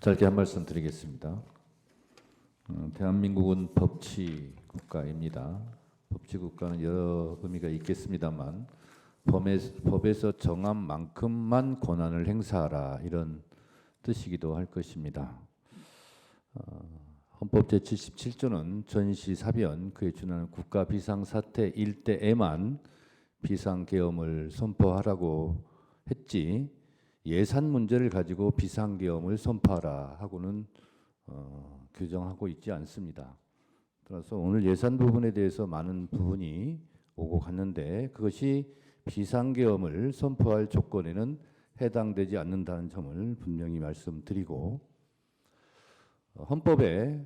짧게 한 말씀 드리겠습니다. 대한민국은 법치 국가입니다. 법치 국가는 여러 의미가 있겠습니다만 법에서 정한 만큼만 권한을 행사하라 이런 뜻이기도 할 것입니다. 헌법 제77조는 전시 사변 그에 준하는 국가 비상사태일 때에만 비상계엄을 선포하라고 했지 예산 문제를 가지고 비상계엄을 선포하라 하고는 규정하고 있지 않습니다. 따라서 오늘 예산 부분에 대해서 많은 부분이 오고 갔는데 그것이 비상계엄을 선포할 조건에는 해당되지 않는다는 점을 분명히 말씀드리고 헌법에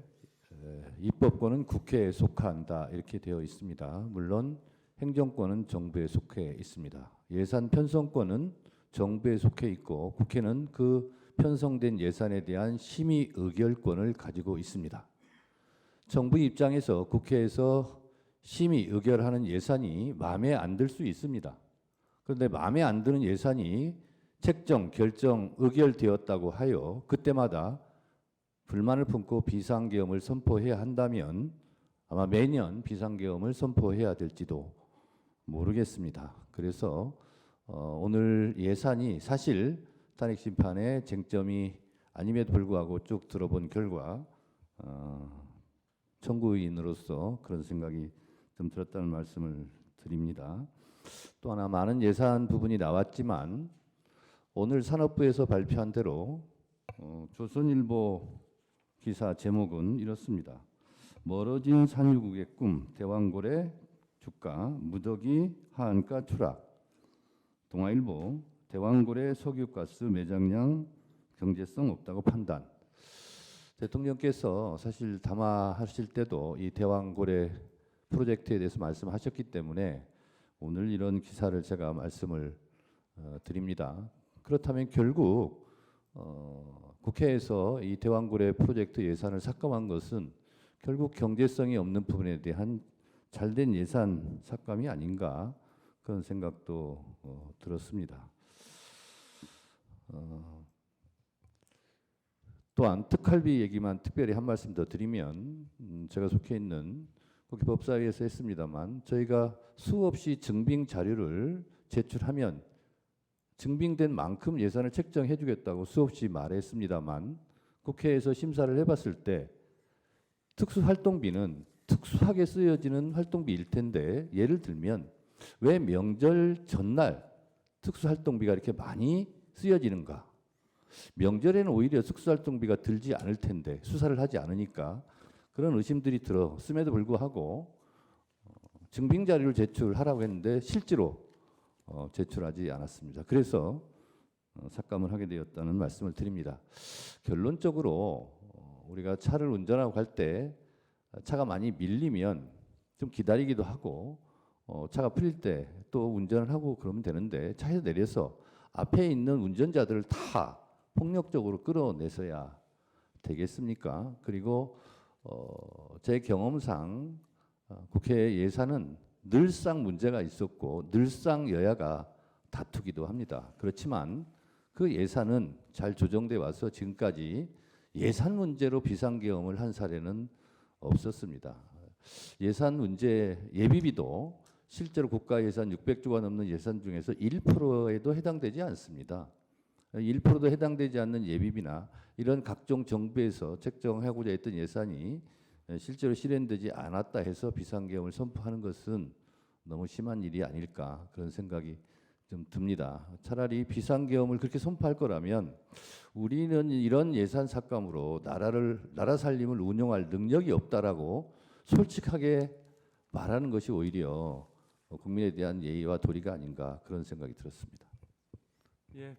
입법권은 국회에 속한다 이렇게 되어 있습니다. 물론 행정권은 정부에 속해 있습니다. 예산 편성권은 정부에 속해 있고 국회는 그 편성된 예산에 대한 심의 의결권을 가지고 있습니다. 정부 입장에서 국회에서 심의 의결하는 예산이 마음에 안 들 수 있습니다. 그런데 마음에 안 드는 예산이 책정, 결정, 의결되었다고 하여 그때마다 불만을 품고 비상계엄을 선포해야 한다면 아마 매년 비상계엄을 선포해야 될지도 모르겠습니다. 그래서 오늘 예산이 사실 탄핵심판의 쟁점이 아님에도 불구하고 쭉 들어본 결과 청구인으로서 그런 생각이 좀 들었다는 말씀을 드립니다. 또 하나 많은 예산 부분이 나왔지만 오늘 산업부에서 발표한 대로 조선일보 기사 제목은 이렇습니다. 멀어진 산유국의 꿈, 대왕고래 주가 무더기 하한가 추락. 동아일보 대왕고래 석유가스 매장량 경제성 없다고 판단. 대통령께서 사실 담화하실 때도 이 대왕고래 프로젝트에 대해서 말씀하셨기 때문에 오늘 이런 기사를 제가 말씀을 드립니다. 그렇다면 결국 국회에서 이 대왕고래 프로젝트 예산을 삭감한 것은 결국 경제성이 없는 부분에 대한 잘된 예산 삭감이 아닌가 그런 생각도 들었습니다. 또한 특활비 얘기만 특별히 한 말씀 더 드리면 제가 속해 있는 국회 법사위에서 했습니다만 저희가 수없이 증빙 자료를 제출하면 증빙된 만큼 예산을 책정해 주겠다고 수없이 말했습니다만 국회에서 심사를 해봤을 때 특수활동비는 특수하게 쓰여지는 활동비일 텐데 예를 들면 왜 명절 전날 특수활동비가 이렇게 많이 쓰여지는가? 명절에는 오히려 특수활동비가 들지 않을 텐데 수사를 하지 않으니까 그런 의심들이 들었음에도 불구하고 증빙 자료를 제출하라고 했는데 실제로 제출하지 않았습니다. 그래서 삭감을 하게 되었다는 말씀을 드립니다. 결론적으로 우리가 차를 운전하고 갈 때 차가 많이 밀리면 좀 기다리기도 하고 차가 풀릴 때 또 운전을 하고 그러면 되는데 차에서 내려서 앞에 있는 운전자들을 다 폭력적으로 끌어내서야 되겠습니까? 그리고 제 경험상 국회 예산은 늘상 문제가 있었고 늘상 여야가 다투기도 합니다. 그렇지만 그 예산은 잘 조정돼 와서 지금까지 예산 문제로 비상계엄을 한 사례는 없었습니다. 예산 문제 예비비도 실제로 국가 예산 600조가 넘는 예산 중에서 1%에도 해당되지 않습니다. 1%도 해당되지 않는 예비비나 이런 각종 정부에서 책정하고자 했던 예산이 실제로 실현되지 않았다 해서 비상계엄을 선포하는 것은 너무 심한 일이 아닐까 그런 생각이 좀 듭니다. 차라리 비상계엄을 그렇게 선포할 거라면 우리는 이런 예산 삭감으로 나라 살림을 운영할 능력이 없다라고 솔직하게 말하는 것이 오히려 국민에 대한 예의와 도리가 아닌가 그런 생각이 들었습니다. 예.